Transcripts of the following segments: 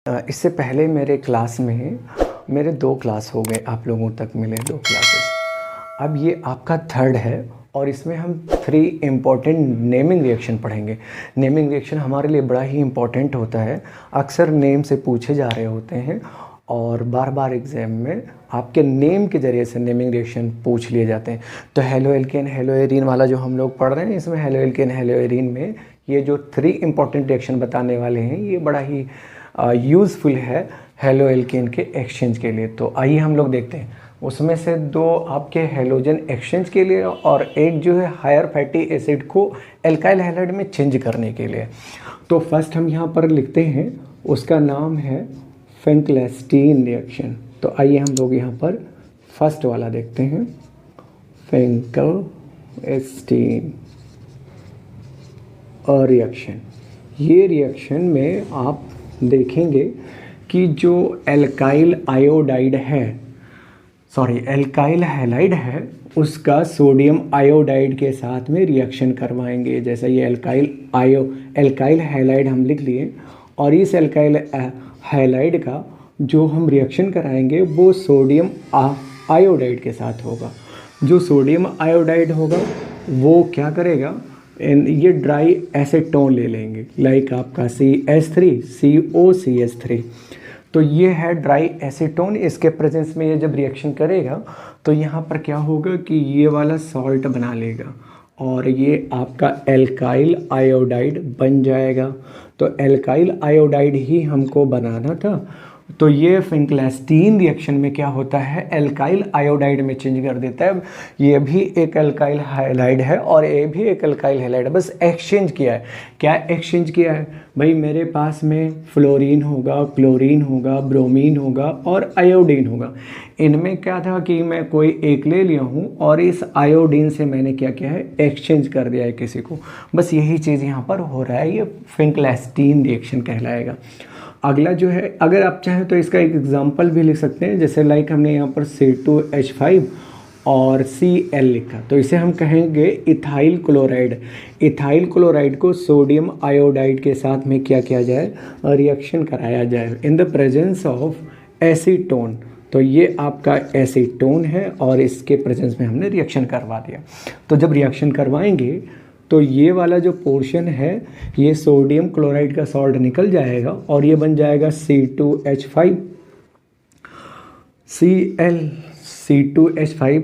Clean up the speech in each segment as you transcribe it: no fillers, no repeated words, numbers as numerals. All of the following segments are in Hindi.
इससे पहले मेरे क्लास में मेरे 2 क्लास हो गए, आप लोगों तक मिले 2 क्लासेस। अब ये आपका थर्ड है और इसमें हम 3 इम्पॉर्टेंट नेमिंग रिएक्शन पढ़ेंगे। नेमिंग रिएक्शन हमारे लिए बड़ा ही इम्पॉर्टेंट होता है, अक्सर नेम से पूछे जा रहे होते हैं और बार बार एग्ज़ाम में आपके नेम के ज़रिए से नेमिंग रिएक्शन पूछ लिए जाते हैं। तो हेलो एल्केन हेलो एरीन वाला जो हम लोग पढ़ रहे हैं, इसमें हेलो एल्केन हेलो एरीन में ये जो 3 इम्पॉर्टेंट रिएक्शन बताने वाले हैं, ये बड़ा ही यूज़फुल है हेलो एल्केन के एक्सचेंज के लिए। तो आइए हम लोग देखते हैं। उसमें से 2 आपके हेलोजन एक्सचेंज के लिए और एक जो है हायर फैटी एसिड को एल्काइल हैलाइड में चेंज करने के लिए। तो फर्स्ट हम यहाँ पर लिखते हैं, उसका नाम है फिंकलेस्टीन रिएक्शन। तो आइए हम लोग यहाँ पर फर्स्ट वाला देखते हैं, फिंकलेस्टीन और रिएक्शन। ये रिएक्शन में आप देखेंगे कि जो एल्काइल आयोडाइड है, एल्काइल हैलाइड है, उसका सोडियम आयोडाइड के साथ में रिएक्शन करवाएंगे। जैसा ये एल्काइल हैलाइड हम लिख लिए और इस एल्काइल हैलाइड का जो हम रिएक्शन कराएंगे वो सोडियम आयोडाइड के साथ होगा। जो सोडियम आयोडाइड होगा वो क्या करेगा, ये ड्राई एसीटोन ले लेंगे, लाइक आपका CH3COCH3। तो ये है ड्राई एसीटोन। इसके प्रेजेंस में ये जब रिएक्शन करेगा तो यहाँ पर क्या होगा कि ये वाला सॉल्ट बना लेगा और ये आपका एल्काइल आयोडाइड बन जाएगा। तो एल्काइल आयोडाइड ही हमको बनाना था। तो ये फिंकलेस्टीन रिएक्शन में क्या होता है, एल्काइल आयोडाइड में चेंज कर देता है। ये भी एक एल्काइल हैलाइड है और ये भी एक एल्काइल हैलाइड है, बस एक्सचेंज किया है। क्या एक्सचेंज किया है भाई, मेरे पास में फ्लोरीन होगा, क्लोरीन होगा, ब्रोमीन होगा और आयोडीन होगा। इनमें क्या था कि मैं कोई एक ले लिया हूँ और इस आयोडीन से मैंने क्या किया है, एक्सचेंज कर दिया है किसी को। बस यही चीज़ यहाँ पर हो रहा है, ये फिंकलेस्टीन रिएक्शन कहलाएगा। अगला जो है, अगर आप चाहें तो इसका एक एग्जांपल भी लिख सकते हैं, जैसे लाइक हमने यहाँ पर C2H5 और Cl लिखा, तो इसे हम कहेंगे इथाइल क्लोराइड। इथाइल क्लोराइड को सोडियम आयोडाइड के साथ में क्या किया जाए, रिएक्शन कराया जाए in the presence of acetone. तो ये आपका एसीटोन है और इसके प्रेजेंस में हमने रिएक्शन करवा दिया। तो जब रिएक्शन करवाएंगे तो ये वाला जो पोर्शन है, ये सोडियम क्लोराइड का सॉल्ट निकल जाएगा और ये बन जाएगा C2H5 Cl C2H5।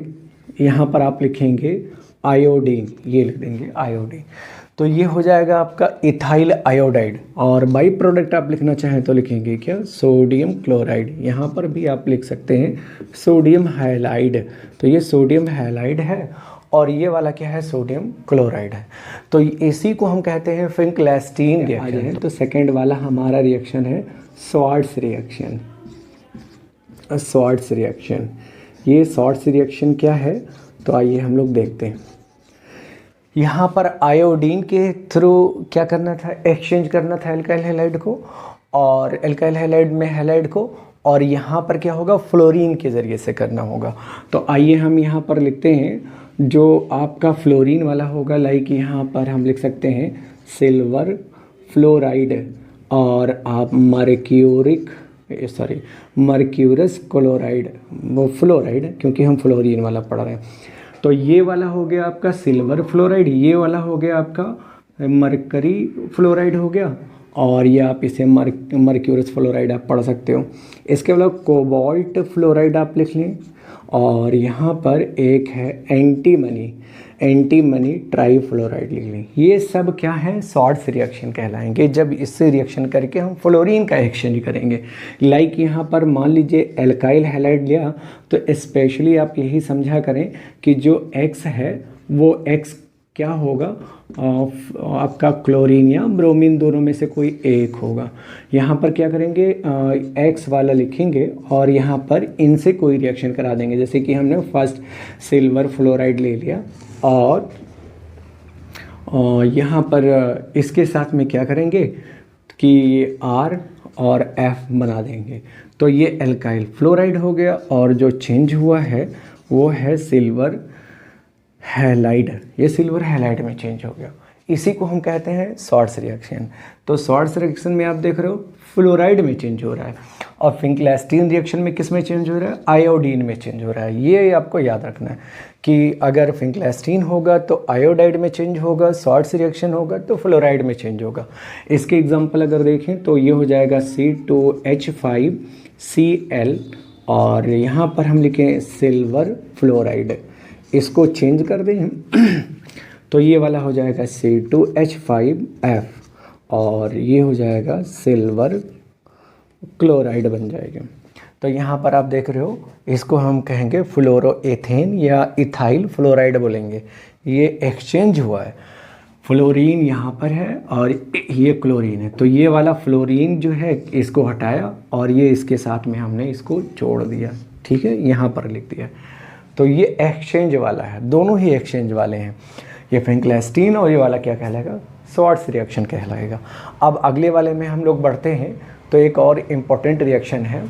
यहाँ पर आप लिखेंगे आयोडीन, ये लिख देंगे आयोडीन। तो ये हो जाएगा आपका इथाइल आयोडाइड और बाई प्रोडक्ट आप लिखना चाहें तो लिखेंगे क्या, सोडियम क्लोराइड। यहाँ पर भी आप लिख सकते हैं सोडियम हैलाइड। तो ये सोडियम हैलाइड है और ये वाला क्या है, सोडियम क्लोराइड है। तो इसी को हम कहते हैं फिंकलेस्टीन रिएक्शन। तो सेकंड वाला हमारा रिएक्शन है स्वार्ट्स रिएक्शन। स्वार्ट्स रिएक्शन, ये स्वार्ट्स रिएक्शन क्या है, तो आइए हम लोग देखते हैं। यहाँ पर आयोडीन के थ्रू क्या करना था, एक्सचेंज करना था एल्काइल हैलाइड को और एल्काइल हैलाइड में हैलाइड को, और यहाँ पर क्या होगा, फ्लोरीन के ज़रिए से करना होगा। तो आइए हम यहाँ पर लिखते हैं, जो आपका फ्लोरीन वाला होगा, लाइक यहाँ पर हम लिख सकते हैं सिल्वर फ्लोराइड और आप मर्क्यूरस क्लोराइड, वो फ्लोराइड क्योंकि हम फ्लोरीन वाला पढ़ रहे हैं। तो ये वाला हो गया आपका सिल्वर फ्लोराइड, ये वाला हो गया आपका मरकरी फ्लोराइड हो गया और ये आप इसे मर्क्यूरस फ्लोराइड आप पढ़ सकते हो। इसके अलावा कोबाल्ट फ्लोराइड आप लिख लें और यहाँ पर एक है एंटीमनी ट्राईफ्लोराइड लिख लें। ये सब क्या है, स्वार्ट्स रिएक्शन कहलाएंगे। जब इससे रिएक्शन करके हम फ्लोरीन का एक्सचेंज करेंगे, लाइक यहाँ पर मान लीजिए एल्काइल हैलाइड लिया, तो स्पेशली आप यही समझा करें कि जो X है वो X क्या होगा, आपका क्लोरीन या ब्रोमीन दोनों में से कोई एक होगा। यहाँ पर क्या करेंगे, X वाला लिखेंगे और यहाँ पर इनसे कोई रिएक्शन करा देंगे। जैसे कि हमने फर्स्ट सिल्वर फ्लोराइड ले लिया और यहाँ पर इसके साथ में क्या करेंगे कि R और F बना देंगे। तो ये एल्काइल फ्लोराइड हो गया और जो चेंज हुआ है वो है सिल्वर हैलाइड। ये सिल्वर हैलाइड में चेंज हो गया। इसी को हम कहते हैं शॉर्ट्स रिएक्शन। तो शॉर्ट्स रिएक्शन में आप देख रहे हो फ्लोराइड में चेंज हो रहा है, और फिंकलैस्टीन रिएक्शन में किस में चेंज हो रहा है, आयोडीन में चेंज हो रहा है। ये आपको याद रखना है कि अगर फिंकलैस्टीन होगा तो आयोडाइड में चेंज होगा, शॉर्ट्स रिएक्शन होगा तो फ्लोराइड में चेंज होगा। इसके एग्जांपल अगर देखें तो ये हो जाएगा C2H5Cl, और यहाँ पर हम लिखें सिल्वर फ्लोराइड, इसको चेंज कर दें तो ये वाला हो जाएगा C2H5F, और ये हो जाएगा सिल्वर क्लोराइड बन जाएगा। तो यहाँ पर आप देख रहे हो, इसको हम कहेंगे फ्लोरोएथेन या इथाइल फ्लोराइड बोलेंगे। ये एक्सचेंज हुआ है, फ्लोरीन यहाँ पर है और ये क्लोरीन है, तो ये वाला फ्लोरीन जो है इसको हटाया और ये इसके साथ में हमने इसको जोड़ दिया, ठीक है, यहाँ पर लिख दिया। तो ये एक्सचेंज वाला है, दोनों ही एक्सचेंज वाले हैं, ये फिंकलैस्टीन और ये वाला क्या कहलाएगा, शॉर्ट्स रिएक्शन कहलाएगा। अब अगले वाले में हम लोग बढ़ते हैं, तो एक और इम्पोर्टेंट रिएक्शन है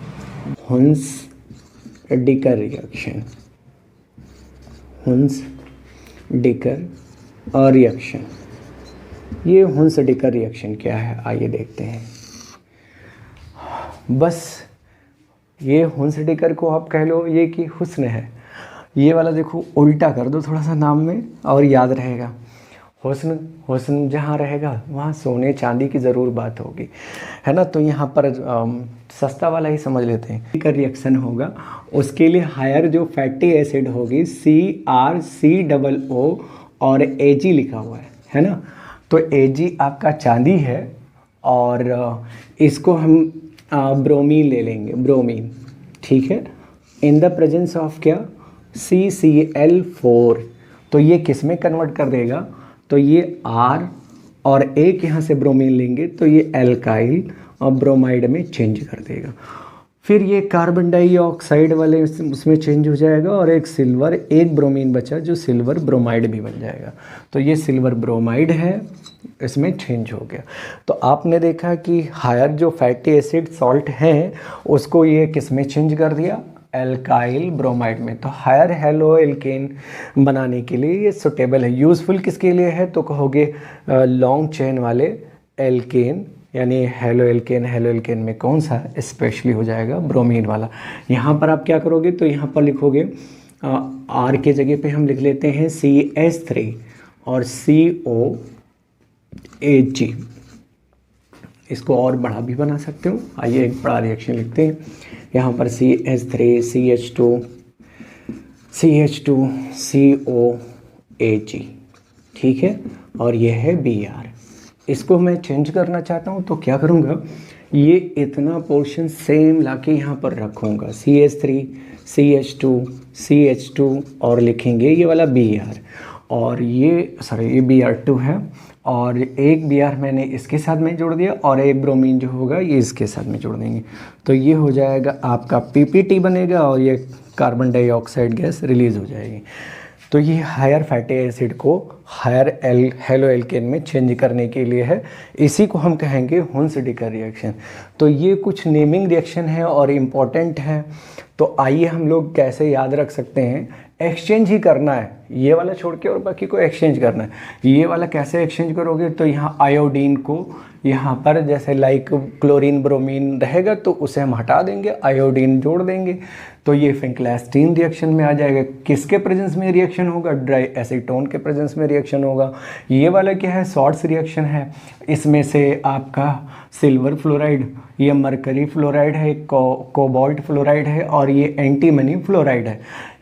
हुन्स-डिकर रिएक्शन। हुन्स-डिकर रिएक्शन, ये हुन्स-डिकर रिएक्शन क्या है आइए देखते हैं। बस ये हुन्स-डिकर को आप कह लो ये कि हुस्न है, ये वाला देखो उल्टा कर दो थोड़ा सा नाम में और याद रहेगा। हुस्न, हुस्न जहाँ रहेगा वहाँ सोने चांदी की ज़रूर बात होगी, है ना। तो यहाँ पर सस्ता वाला ही समझ लेते हैं। का रिएक्शन होगा उसके लिए हायर जो फैटी एसिड होगी CrCOO और Ag लिखा हुआ है ना। तो Ag आपका चांदी है और इसको हम ब्रोमीन ले लेंगे, ब्रोमीन, ठीक है, इन द प्रेजेंस ऑफ क्या, CCl4। तो ये किस में कन्वर्ट कर देगा, तो ये R और एक यहाँ से ब्रोमीन लेंगे तो ये एल्काइल और ब्रोमाइड में चेंज कर देगा। फिर ये कार्बन डाइऑक्साइड वाले उसमें चेंज हो जाएगा और एक सिल्वर, एक ब्रोमीन बचा जो सिल्वर ब्रोमाइड भी बन जाएगा। तो ये सिल्वर ब्रोमाइड है, इसमें चेंज हो गया। तो आपने देखा कि हायर जो फैटी एसिड सॉल्ट हैं उसको ये किस में चेंज कर दिया, एल्काइल ब्रोमाइड में। तो हायर हेलो एल्केन बनाने के लिए ये सुटेबल है। यूज़फुल किसके लिए है, तो कहोगे लॉन्ग चेन वाले एल्केन, यानी हेलो एल्केन में कौन सा स्पेशली हो जाएगा, ब्रोमीन वाला। यहाँ पर आप क्या करोगे, तो यहाँ पर लिखोगे आर के जगह पे हम लिख लेते हैं CH3 और COAG। इसको और बड़ा भी बना सकते हो, आइए एक बड़ा रिएक्शन लिखते हैं। यहाँ पर CH3 CH2 COAG, ठीक है, और ये है Br। इसको मैं चेंज करना चाहता हूँ तो क्या करूँगा, ये इतना पोर्शन सेम लाके यहाँ पर रखूँगा, CH3 CH2 और लिखेंगे ये वाला Br, और ये Br2 है और एक Br मैंने इसके साथ में जोड़ दिया और एक ब्रोमीन जो होगा ये इसके साथ में जोड़ देंगे। तो ये हो जाएगा आपका PPT बनेगा और ये कार्बन डाइऑक्साइड गैस रिलीज़ हो जाएगी। तो ये हायर फैटी एसिड को हायर हेलो एल्केन में चेंज करने के लिए है, इसी को हम कहेंगे हुन्स-डिकर रिएक्शन। तो ये कुछ नेमिंग रिएक्शन है और इम्पॉर्टेंट है। तो आइए हम लोग कैसे याद रख सकते हैं, एक्सचेंज ही करना है, ये वाला छोड़ के और बाकी को एक्सचेंज करना है। ये वाला कैसे एक्सचेंज करोगे, तो यहाँ आयोडीन को यहाँ पर जैसे लाइक क्लोरीन ब्रोमीन रहेगा तो उसे हम हटा देंगे, आयोडीन जोड़ देंगे, तो ये फिंकलैस्टीन रिएक्शन में आ जाएगा। किसके प्रेजेंस में रिएक्शन होगा, ड्राई एसीटोन के प्रेजेंस में रिएक्शन होगा। ये वाला क्या है, शॉर्ट्स रिएक्शन है, इसमें से आपका सिल्वर फ्लोराइड, ये मरकरी फ्लोराइड है, कोबाल्ट फ्लोराइड है और ये एंटीमनी फ्लोराइड है।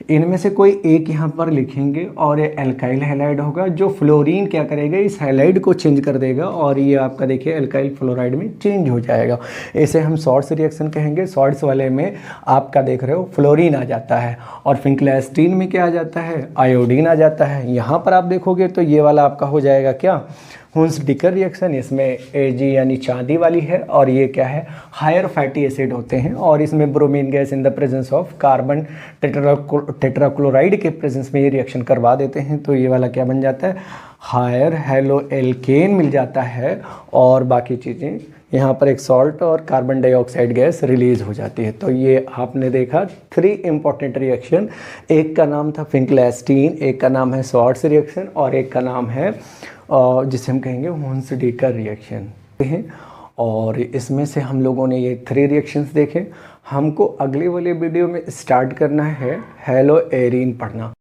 इनमें से कोई एक यहाँ पर लिखेंगे और ये एल्काइल हैलाइड होगा, जो फ्लोरीन क्या करेगा, इस हैलाइड को चेंज कर देगा और ये आपका देखिए एल्काइल फ्लोराइड में चेंज हो जाएगा। इसे हम शॉर्ट्स रिएक्शन कहेंगे। शॉर्ट्स वाले में आपका देख रहे हो फ्लोरीन आ जाता है और फिंकलैस्टीन में क्या आ जाता है, आयोडीन आ जाता है। यहाँ पर आप देखोगे तो ये वाला आपका हो जाएगा क्या, हुन्स-डिकर रिएक्शन। इसमें Ag यानी चांदी वाली है और ये क्या है, हायर फैटी एसिड होते हैं और इसमें bromine gas in the presence of carbon tetrachloride के प्रेजेंस में ये रिएक्शन करवा देते हैं। तो ये वाला क्या बन जाता है, हायर हेलो एल्केन मिल जाता है और बाकी चीज़ें यहाँ पर एक सॉल्ट और कार्बन डाइऑक्साइड गैस रिलीज हो जाती है। तो ये आपने देखा 3 इंपॉर्टेंट रिएक्शन, एक का नाम था फिंकलैस्टीन, एक का नाम है शॉर्ट्स रिएक्शन और एक का नाम है जिसे हम कहेंगे होन्स-डीकर रिएक्शन हैं। और इसमें से हम लोगों ने ये 3 रिएक्शंस देखे। हमको अगले वाले वीडियो में स्टार्ट करना है हेलो एरीन पढ़ना।